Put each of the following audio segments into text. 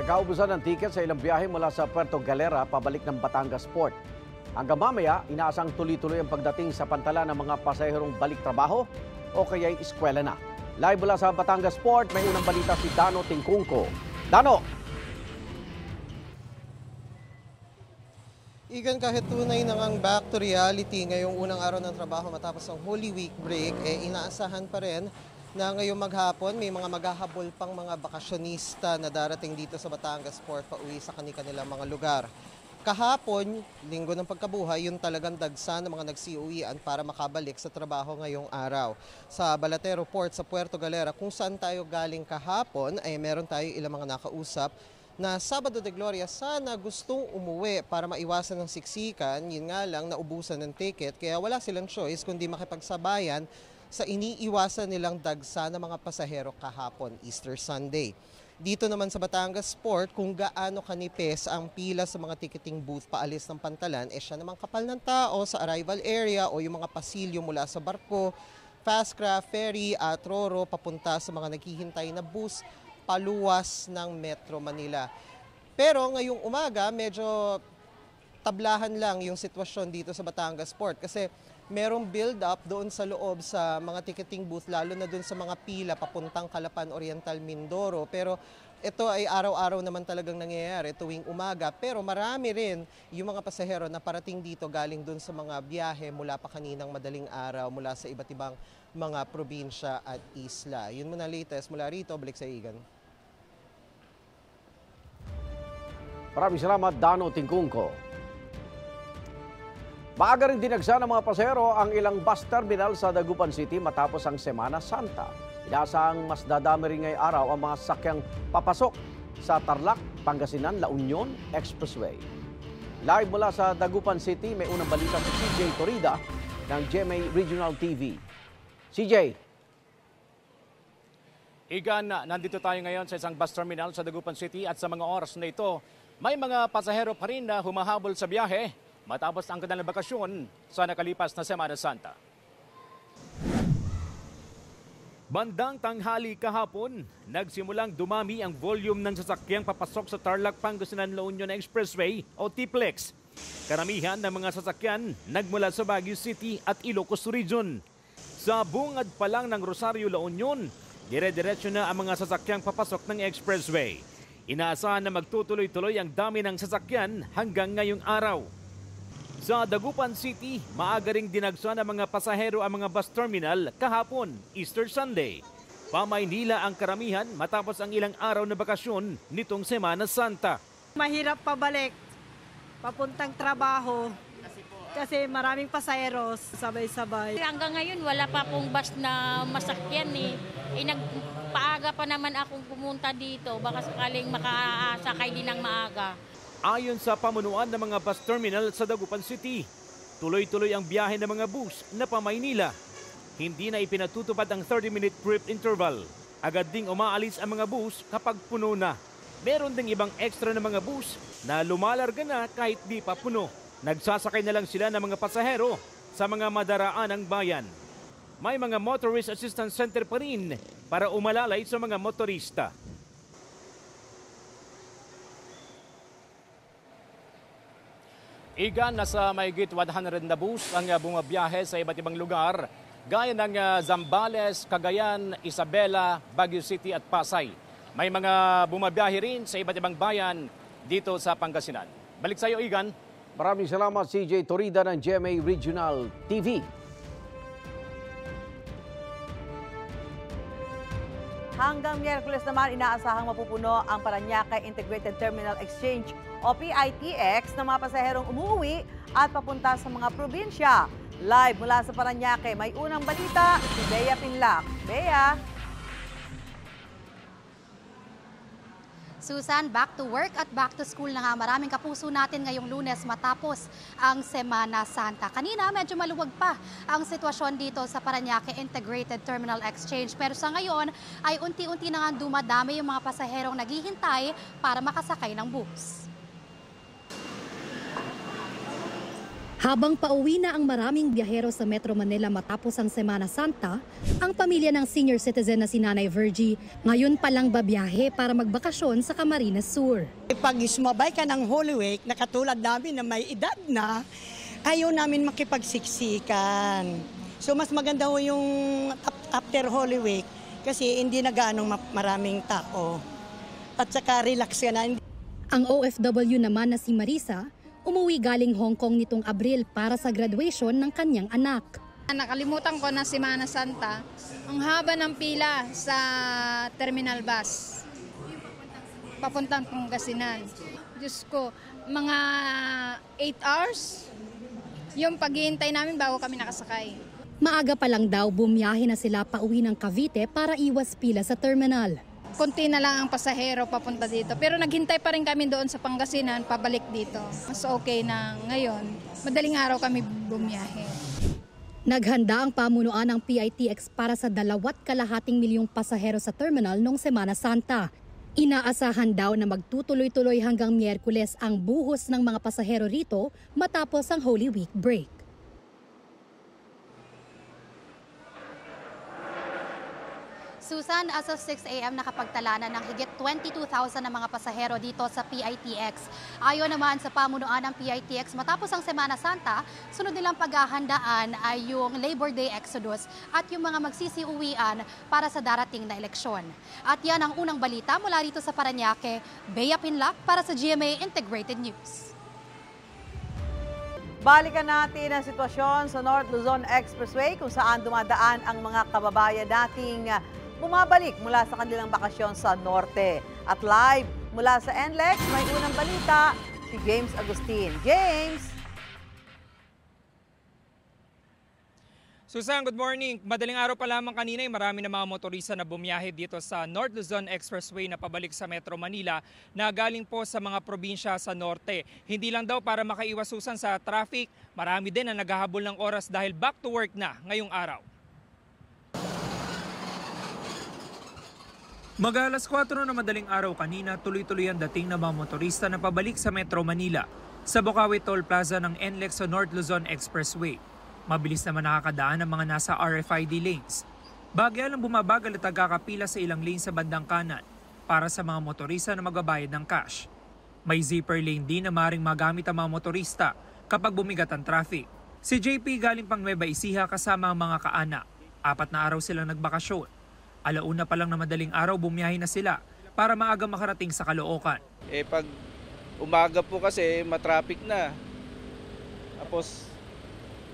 Nagkaubusan ng tiket sa ilang biyahe mula sa Puerto Galera pabalik ng Batangas Port. Hanggang mamaya, inaasang tuloy-tuloy ang pagdating sa pantala ng mga pasaherong balik trabaho o kaya'y eskwela na. Live mula sa Batangas Port, may unang balita si Dano Tingkungko. Dano! Igan, kahit tunay na ngang back to reality ngayong unang araw ng trabaho matapos ang Holy Week break, inaasahan pa rin na ngayong maghapon may mga maghahabol pang mga bakasyonista na darating dito sa Batangas Port pauwi sa kanilang mga lugar. Kahapon, linggo ng pagkabuhay, yun talagang dagsa ng mga nagsiuwian para makabalik sa trabaho ngayong araw. Sa Balatero Port sa Puerto Galera, kung saan tayo galing kahapon, ay meron tayo ilang mga nakausap na Sabado de Gloria sana gustong umuwi para maiwasan ng siksikan. Yun nga lang, naubusan ng ticket, kaya wala silang choice kundi makipagsabayan sa iniiwasan nilang dagsa ng mga pasahero kahapon, Easter Sunday. Dito naman sa Batangas Port, kung gaano kanipis ang pila sa mga ticketing booth paalis ng Pantalan, siya namang kapal ng tao sa arrival area o yung mga pasilyo mula sa barko, Fastcraft, ferry at Roro papunta sa mga naghihintay na bus paluwas ng Metro Manila. Pero ngayong umaga, medyo tablahan lang yung sitwasyon dito sa Batangas Port kasi merong build-up doon sa loob sa mga ticketing booth, lalo na doon sa mga pila papuntang Calapan Oriental, Mindoro. Pero ito ay araw-araw naman talagang nangyayari tuwing umaga. Pero marami rin yung mga pasahero na parating dito galing doon sa mga biyahe mula pa kaninang madaling araw mula sa iba't ibang mga probinsya at isla. Yun muna latest mula rito, balik sa Igan. Maraming salamat, Dano Tingkungko. Maaga rin dinagsa ng mga pasahero ang ilang bus terminal sa Dagupan City matapos ang Semana Santa. Inaasahang mas dadami rin ngayong araw ang mga sakyang papasok sa Tarlac, Pangasinan, La Union Expressway. Live mula sa Dagupan City, may unang balita si CJ Torida ng GMA Regional TV. CJ. Igan, nandito tayo ngayon sa isang bus terminal sa Dagupan City at sa mga oras na ito, may mga pasahero pa rin na humahabol sa biyahe matapos ang kanilang bakasyon sa nakalipas na Semana Santa. Bandang tanghali kahapon, nagsimulang dumami ang volume ng sasakyang papasok sa Tarlac, Pangasinan, La Union Expressway o TPLEX. Karamihan ng mga sasakyan nagmula sa Baguio City at Ilocos Region. Sa bungad pa lang ng Rosario, La Union, dire-diretso na ang mga sasakyang papasok ng expressway. Inaasahan na magtutuloy-tuloy ang dami ng sasakyan hanggang ngayong araw. Sa Dagupan City, maaga ring dinagsa ng mga pasahero ang mga bus terminal kahapon, Easter Sunday. Pa-Maynila ang karamihan matapos ang ilang araw na bakasyon nitong Semana Santa. Mahirap pabalik, papuntang trabaho kasi maraming pasaheros, sabay-sabay. Hanggang ngayon wala pa pong bus na masakyan eh. Nagpaaga pa naman akong pumunta dito, baka sakaling makasakay din ng maaga. Ayon sa pamunuan ng mga bus terminal sa Dagupan City, tuloy-tuloy ang biyahe ng mga bus na pa-Maynila. Hindi na ipinatutupad ang 30-minute trip interval. Agad ding umaalis ang mga bus kapag puno na. Meron ding ibang extra na mga bus na lumalarga na kahit di pa puno. Nagsasakay na lang sila ng mga pasahero sa mga madaraan ng bayan. May mga motorist assistance center pa rin para umalalay sa mga motorista. Igan, nasa mahigit 100 na bus ang bumabiyahe sa iba't ibang lugar, gaya ng Zambales, Cagayan, Isabela, Baguio City at Pasay. May mga bumabiyahe rin sa iba't ibang bayan dito sa Pangasinan. Balik sa iyo, Igan. Maraming salamat, CJ Torida ng GMA Regional TV. Hanggang Miyerkules naman, inaasahang mapupuno ang Parañaque Integrated Terminal Exchange o PITX ng mga pasaherong umuwi at papunta sa mga probinsya. Live mula sa Parañaque, may unang balita si Bea Pinlac. Bea! Susan, back to work at back to school na nga. Maraming kapuso natin ngayong Lunes matapos ang Semana Santa. Kanina medyo maluwag pa ang sitwasyon dito sa Parañaque Integrated Terminal Exchange. Pero sa ngayon ay unti-unti na nga dumadami yung mga pasaherong naghihintay para makasakay ng bus. Habang pauwi na ang maraming biyahero sa Metro Manila matapos ang Semana Santa, ang pamilya ng senior citizen na si Nanay Virgie ngayon palang babiyahe para magbakasyon sa Camarines Sur. Pag sumabay ka ng Holy Week, na katulad namin na may edad na, ayaw namin makipagsiksikan. So mas maganda ho yung after Holy Week kasi hindi na gaanong maraming tao. At saka relax ka na. Ang OFW naman na si Marisa, umuwi galing Hong Kong nitong Abril para sa graduation ng kanyang anak. Nakalimutan ko na Semana Santa, ang haba ng pila sa terminal bus, papuntang Pangasinan. Diyos ko, mga 8 hours yung paghihintay namin bago kami nakasakay. Maaga pa lang daw bumiyahe na sila pauwi ng Cavite para iwas pila sa terminal. Konti na lang ang pasahero papunta dito. Pero naghintay pa rin kami doon sa Pangasinan, pabalik dito. Mas okay na ngayon. Madaling araw kami bumiyahe. Naghanda ang pamunuan ng PITX para sa 2.2 milyong pasahero sa terminal noong Semana Santa. Inaasahan daw na magtutuloy-tuloy hanggang Miyerkules ang buhos ng mga pasahero rito matapos ang Holy Week break. Susan, as of 6 a.m. nakapagtala na ng higit 22,000 na mga pasahero dito sa PITX. Ayon naman sa pamunuan ng PITX, matapos ang Semana Santa, sunod nilang paghahandaan ay yung Labor Day Exodus at yung mga magsisiuwian para sa darating na eleksyon. At yan ang unang balita mula rito sa Parañaque. Bea Pinlac para sa GMA Integrated News. Balikan natin ang sitwasyon sa North Luzon Expressway kung saan dumadaan ang mga kababayan nating bumabalik mula sa kanilang bakasyon sa Norte. At live mula sa NLEX, may unang balita si James Agustin. James! Susan, good morning. Madaling araw pa lamang kanina ay marami na mga motorista na bumiyahe dito sa North Luzon Expressway na pabalik sa Metro Manila na galing po sa mga probinsya sa Norte. Hindi lang daw para makaiwas, Susan, sa traffic, marami din na naghahabol ng oras dahil back to work na ngayong araw. Mag-alas 4 na madaling araw kanina, tuloy-tuloy ang dating ng mga motorista na pabalik sa Metro Manila sa Bocaue Toll Plaza ng NLEX sa North Luzon Expressway. Mabilis naman nakakadaan ang mga nasa RFID lanes. Bagya lang bumabagal at nagkakapila sa ilang lane sa bandang kanan para sa mga motorista na magbabayad ng cash. May zipper lane din na maaaring magamit ang mga motorista kapag bumigat ang traffic. Si JP galing pang Nueva Ecija kasama ang mga kaanak. 4 na araw silang nagbakasyon. Alauna pa lang na madaling araw bumiyahe na sila para maaga makarating sa Caloocan. Pag umaga po kasi matraffic na. Tapos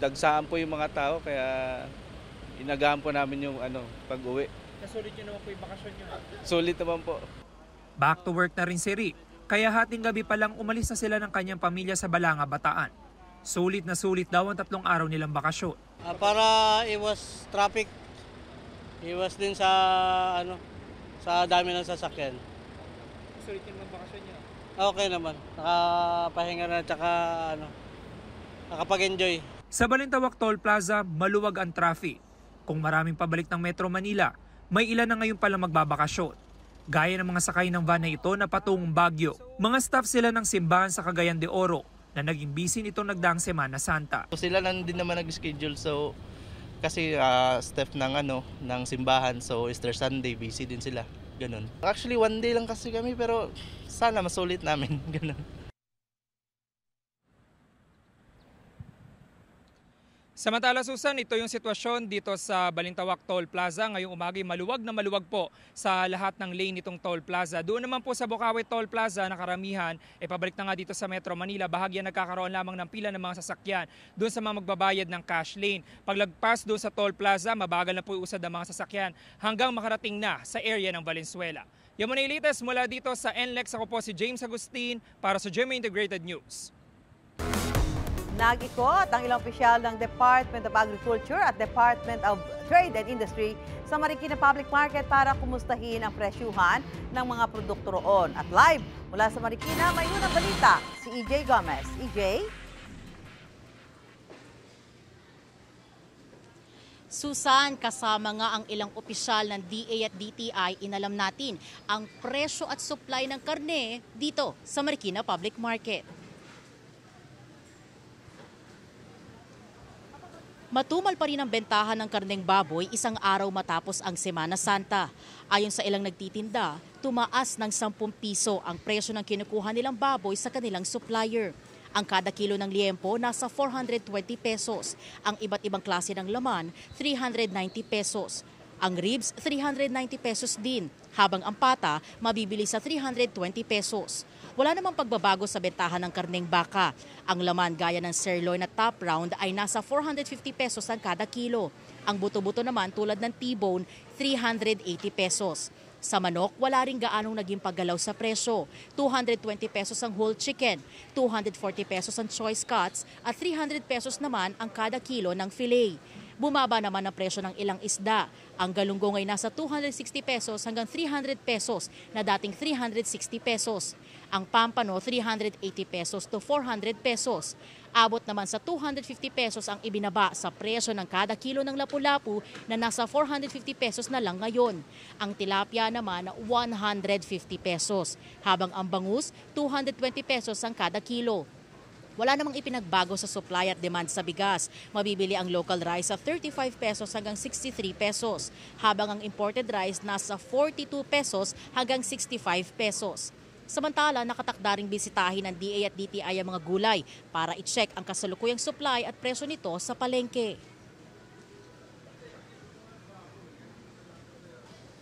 dagsaan po yung mga tao kaya inagahan po namin yung pag-uwi. Nasulit nyo naman po yung bakasyon nyo? Sulit naman po. Back to work na rin si Rick. Kaya hating gabi pa lang umalis na sila ng kanyang pamilya sa Balanga, Bataan. Sulit na sulit daw ang 3 araw nilang bakasyon. Para iwas traffic. Iwas din sa sa dami ng sasakyan. Sulit yung mga bakasyon niyo? Okay naman. Nakapahinga na at nakapag-enjoy. Sa Balintawak Toll Plaza, maluwag ang traffic. Kung maraming pabalik ng Metro Manila, may ilan na ngayon palang magbabakasyon. Gaya ng mga sakay ng van na ito na patungong Baguio. Mga staff sila ng simbahan sa Cagayan de Oro na naging busy nitong nagdaang Semana Santa. Sila lang din naman nag-schedule kasi staff ng simbahan, so Easter Sunday busy din sila, ganun. Actually 1 day lang kasi kami pero sana masulit namin, ganun. Samantala, Susan, ito yung sitwasyon dito sa Balintawak Toll Plaza. Ngayong umaga maluwag na maluwag po sa lahat ng lane nitong Toll Plaza. Doon naman po sa Bocaue Toll Plaza na karamihan, pabalik na nga dito sa Metro Manila. Bahagyan nagkakaroon lamang ng pila ng mga sasakyan doon sa mga magbabayad ng cash lane. Paglagpas doon sa Toll Plaza, mabagal na po usad ang mga sasakyan hanggang makarating na sa area ng Valenzuela. Yan muna yung latest mula dito sa NLEX. Ako po si James Agustin para sa GMA Integrated News. Nag-ikot ang ilang opisyal ng Department of Agriculture at Department of Trade and Industry sa Marikina Public Market para kumustahin ang presyuhan ng mga produkto roon. At live mula sa Marikina, may unang balita si EJ Gomez. EJ? Susan, kasama nga ang ilang opisyal ng DA at DTI, inalam natin ang presyo at supply ng karne dito sa Marikina Public Market. Matumal pa rin ang bentahan ng karneng baboy isang araw matapos ang Semana Santa. Ayon sa ilang nagtitinda, tumaas ng 10 piso ang presyo ng kinukuha nilang baboy sa kanilang supplier. Ang kada kilo ng liempo nasa 420 pesos. Ang iba't ibang klase ng laman, 390 pesos. Ang ribs, 390 pesos din, habang ang pata mabibili sa 320 pesos. Wala namang pagbabago sa bentahan ng karneng baka. Ang laman gaya ng sirloin at top round ay nasa 450 pesos ang kada kilo. Ang buto-buto naman tulad ng T-bone, 380 pesos. Sa manok, wala ring gaanong naging paggalaw sa presyo. 220 pesos ang whole chicken, 240 pesos ang choice cuts at 300 pesos naman ang kada kilo ng fillet. Bumaba naman ang presyo ng ilang isda. Ang galunggong ay nasa 260 pesos hanggang 300 pesos na dating 360 pesos. Ang pampano 380 pesos to 400 pesos. Abot naman sa 250 pesos ang ibinaba sa presyo ng kada kilo ng lapu-lapu na nasa 450 pesos na lang ngayon. Ang tilapia naman 150 pesos, habang ang bangus 220 pesos ang kada kilo. Wala namang ipinagbago sa supply at demand sa bigas. Mabibili ang local rice sa 35 pesos hanggang 63 pesos, habang ang imported rice nasa 42 pesos hanggang 65 pesos. Samantala, nakatakda ring bisitahin ng DA at DTI ang mga gulay para i-check ang kasalukuyang supply at presyo nito sa palengke.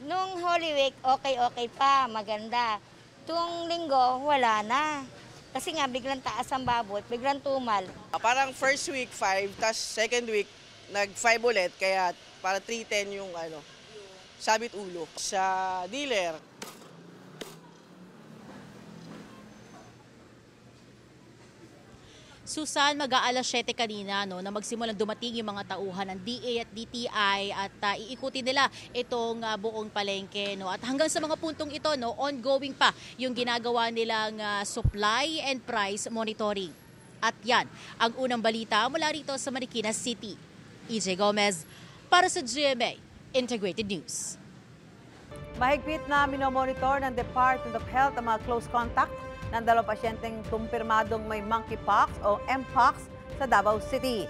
Nung Holy Week, okay pa, maganda. Tuwang linggo, wala na. Kasi nga, biglang taas ang baboy, biglang tumal. Parang first week 5, tas second week nag-5 ulit, kaya para 310 yung sabit ulo. Sa dealer, Susan, mag-aalas 7 kanina na magsimulang dumating yung mga tauhan ng DA at DTI at iikutin nila itong buong palengke. At hanggang sa mga puntong ito, ongoing pa yung ginagawa nilang supply and price monitoring. At yan, ang unang balita mula rito sa Marikina City. EJ Gomez para sa GMA Integrated News. Mahigpit na minomonitor ng Department of Health ang mga close contact ng 2 pasyenteng kumpirmadong may monkeypox o mpox sa Davao City.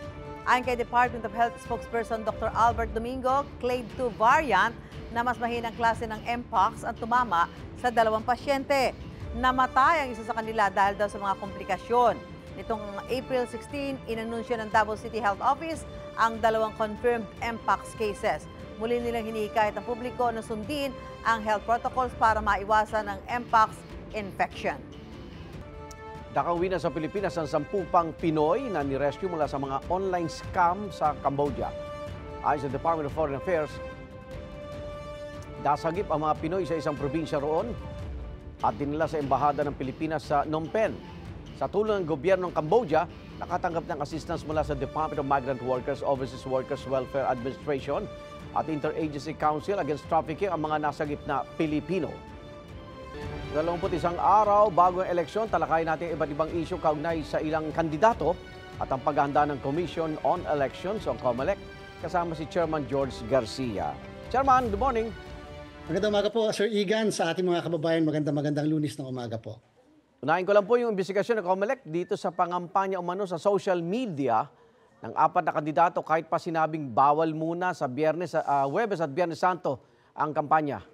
Ayon kay Department of Health spokesperson Dr. Albert Domingo, clade 2 variant na mas mahinang klase ng mpox ang tumama sa 2 pasyente. Namatay ang isa sa kanila dahil daw sa mga komplikasyon. Nitong April 16, inanunsyo ng Davao City Health Office ang 2 confirmed mpox cases. Muli nilang hinihikayat ang publiko na sundin ang health protocols para maiwasan ang mpox infection. Nakauwi na sa Pilipinas ang 10 pang Pinoy na nirescue mula sa mga online scam sa Cambodia. Ayon sa Department of Foreign Affairs, dasagip ang mga Pinoy sa isang probinsya roon at dinala sa embahada ng Pilipinas sa Phnom Penh. Sa tulong ng gobyerno ng Cambodia, nakatanggap ng assistance mula sa Department of Migrant Workers, Overseas Workers Welfare Administration at Interagency Council Against Trafficking ang mga nasagip na Pilipino. 21 araw bago ang eleksyon, talakayin natin iba't ibang isyu kaugnay sa ilang kandidato at ang paghahanda ng Commission on Elections o COMELEC kasama si Chairman George Garcia. Chairman, good morning. Magandang umaga po, Sir Igan, sa ating mga kababayan. Magandang Lunes ng umaga po. Unahin ko lang po yung investigasyon ng COMELEC dito sa pangampanya umano sa social media ng 4 na kandidato kahit pa sinabing bawal muna sa Huwebes at Biyernes Santo ang kampanya.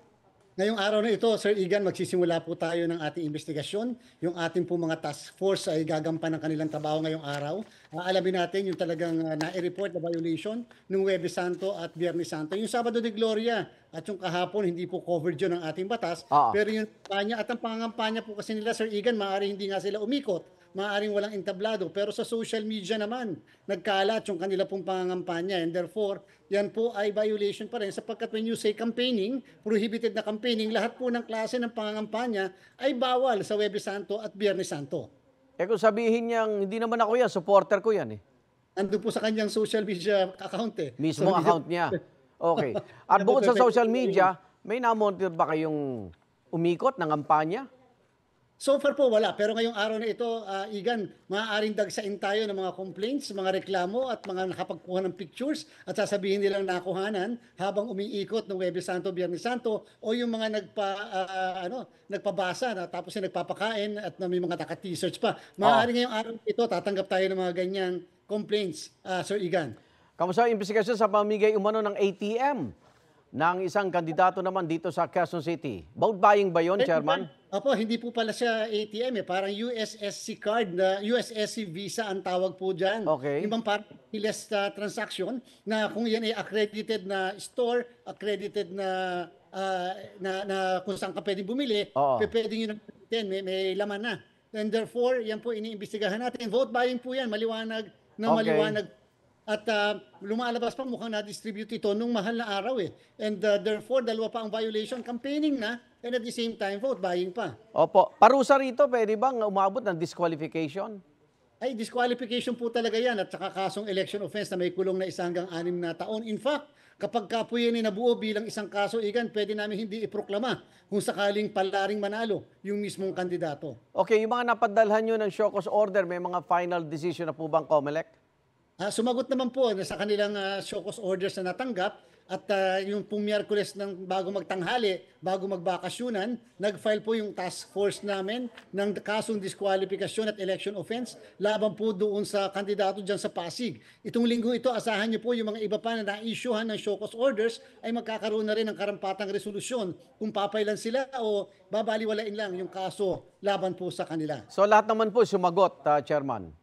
Ngayong araw na ito, Sir Igan, magsisimula po tayo ng ating investigasyon. Yung ating po mga task force ay gagampan ng kanilang trabaho ngayong araw. Alamin natin yung talagang nai-report na violation ng Huwebes Santo at Biyernes Santo. Yung Sabado de Gloria at yung kahapon, hindi po covered yun ng ating batas. Pero yung kampanya at ang pangangampanya po kasi nila, Sir Igan, maaari hindi nga sila umikot. Maaaring walang entablado, pero sa social media naman, nagkalat yung kanila pong pangangampanya and therefore, yan po ay violation pa rin sapagkat when you say campaigning, prohibited na campaigning, lahat po ng klase ng pangangampanya ay bawal sa Huwebes Santo at Biyernes Santo. Kung sabihin niyang, hindi naman ako yan, supporter ko yan eh. Nandun po sa kanyang social media account eh. Mismo account niya. Okay. At bukod sa social media, may na-monitor ba kayong umikot ng kampanya? So far po wala, pero ngayong araw na ito, Igan, maaaring dagsain tayo ng mga complaints, mga reklamo at mga nakapagkuha ng pictures at sasabihin nilang nakuhanan habang umiikot ng Huwebes Santo, Biyernes Santo o yung mga nagpabasa na tapos yung nagpapakain at may mga naka-t-shirts pa. Maaaring ngayong araw na ito, tatanggap tayo ng mga ganyang complaints, Sir Igan. Kamusta ang investigasyon sa pamigay umano ng ATM ng isang kandidato naman dito sa Quezon City? Vote buying ba yun, Chairman? Opo, hindi po pala siya ATM Parang USSC card na USSC Visa ang tawag po dyan. Okay. Yung bang party-less transaction na kung yan ay accredited na store, accredited na kung saan ka pwedeng bumili, pwedeng yun may laman na. And therefore, yan po iniimbestigahan natin. Vote buying po yan, maliwanag na maliwanag. At lumalabas pa mukhang na-distribute ito nung mahal na araw And therefore, dalawa pa ang violation, campaigning na, and at the same time, vote buying pa. Opo. Parusa rito, pwede bang umabot ng disqualification? Ay, disqualification po talaga yan at saka kasong election offense na may kulong na 1 hanggang 6 na taon. In fact, kapag po yan nabuo bilang isang kaso, pwede namin hindi iproklama kung sakaling palaring manalo yung mismong kandidato. Okay, yung mga napadalhan nyo ng show cause order, may mga final decision na po bang COMELEC? Sumagot naman po sa kanilang show cause orders na natanggap at yung pong Miyerkules bago magtanghali, bago magbakasyunan, nag-file po yung task force namin ng kasong disqualification at election offense laban po doon sa kandidato dyan sa Pasig. Itong linggo ito, asahan niyo po yung mga iba pa na na-issuehan ng show cause orders ay magkakaroon na rin ng karampatang resolusyon kung papailan sila o babaliwalain lang yung kaso laban po sa kanila. So lahat naman po sumagot, Chairman?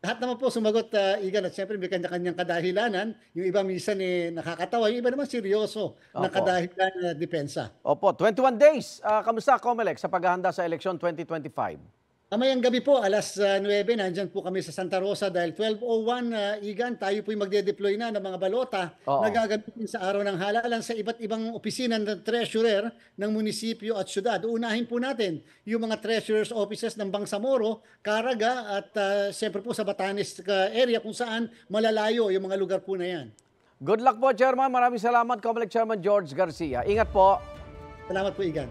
Lahat naman po sumagot, Igan, at siyempre may kanya-kanyang kadahilanan. Yung iba minsan nakakatawa, yung iba naman seryoso na kadahilan na depensa. Opo, 21 days. Kamusta, COMELEC, sa paghahanda sa eleksyon 2025? Mamayang gabi po, alas 9, nandyan po kami sa Santa Rosa dahil 12:01, Igan, tayo po'y magde-deploy na ng mga balota na gagamitin sa araw ng halalan sa iba't ibang opisina ng treasurer ng munisipyo at syudad. Uunahin po natin yung mga treasurer's offices ng Bangsamoro, Caraga at siyempre po sa Batanes area kung saan malalayo yung mga lugar po na yan. Good luck po, Chairman. Maraming salamat, COMELEC Chairman George Garcia. Ingat po. Salamat po, Igan.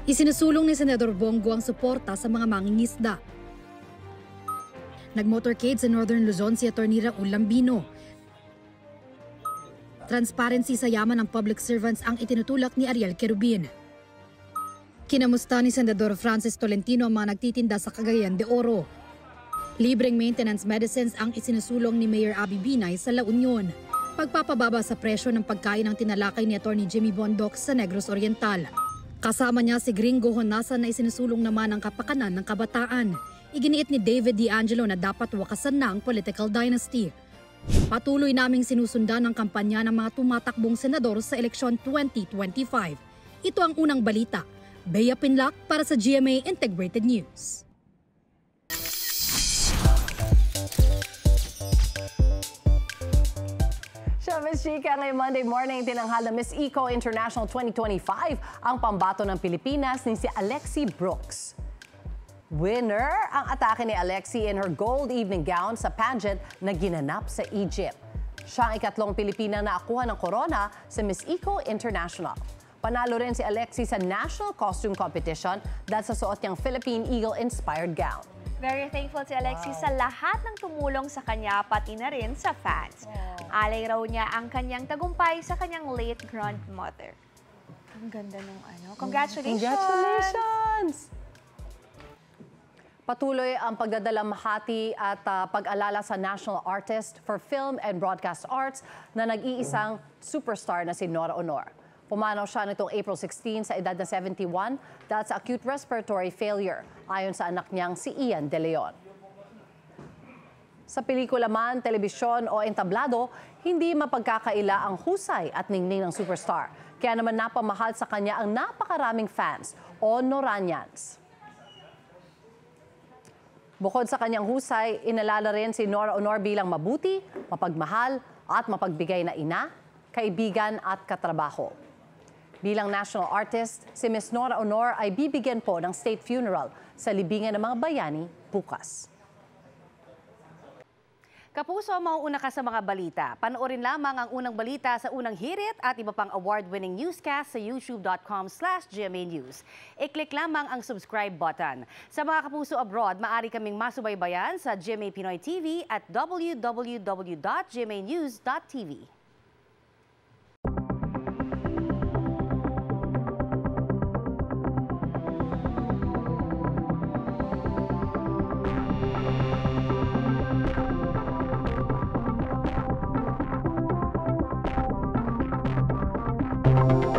Isinusulong ni Senador Bongo ang suporta sa mga mangingisda. Nag-motorcade sa Northern Luzon si Atty. Raul Lambino. Transparency sa yaman ng public servants ang itinutulak ni Ariel Querubin. Kinamusta ni Senador Francis Tolentino ang mga nagtitinda sa Cagayan de Oro. Libreng maintenance medicines ang isinusulong ni Mayor Abby Binay sa La Union. Pagpapababa sa presyo ng pagkain ang tinalakay ni Atty. Jimmy Bondoc sa Negros Oriental. Kasama niya si Gringo Honasan na isinusulong naman ang kapakanan ng kabataan. Iginiit ni David D. Angelo na dapat wakasan na ang political dynasty. Patuloy naming sinusundan ang kampanya ng mga tumatakbong senador sa eleksyon 2025. Ito ang unang balita. Bea Pinlac para sa GMA Integrated News. Miss Chika, ngayong Monday morning, tinanghal na Miss Eco International 2025 ang pambato ng Pilipinas ni si Alexi Brooks. Winner ang atake ni Alexi in her gold evening gown sa pageant na ginanap sa Egypt. Siya ang ikatlong Pilipina na akuha ng korona sa Miss Eco International. Panalo rin si Alexi sa National Costume Competition dahil sa suot niyang Philippine Eagle-inspired gown. Very thankful si Alexi sa lahat ng tumulong sa kanya, pati na rin sa fans. Alay raw niya ang kanyang tagumpay sa kanyang late grandmother. Ang ganda nung ano. Congratulations! Congratulations! Patuloy ang pagdadalamhati at pag-alala sa National Artist for Film and Broadcast Arts na nag-iisang superstar na si Nora Honor. Pumanaw siya nitong April 16 sa edad na 71 dahil sa acute respiratory failure, ayon sa anak niyang si Ian De Leon. Sa pelikula man, telebisyon o entablado, hindi mapagkakaila ang husay at ningning ng superstar. Kaya naman napamahal sa kanya ang napakaraming fans o Noranians. Bukod sa kanyang husay, inalala rin si Nora Honor bilang mabuti, mapagmahal at mapagbigay na ina, kaibigan at katrabaho. Bilang national artist, si Miss Nora Honor ay bibigyan po ng state funeral sa libingan ng mga bayani bukas. Kapuso, mauuna ka sa mga balita. Panoorin lamang ang unang balita sa unang hirit at iba pang award-winning newscast sa youtube.com/GMA News. I-click lamang ang subscribe button. Sa mga kapuso abroad, maaari kaming masubaybayan sa GMA Pinoy TV at www.gmanews.tv. News.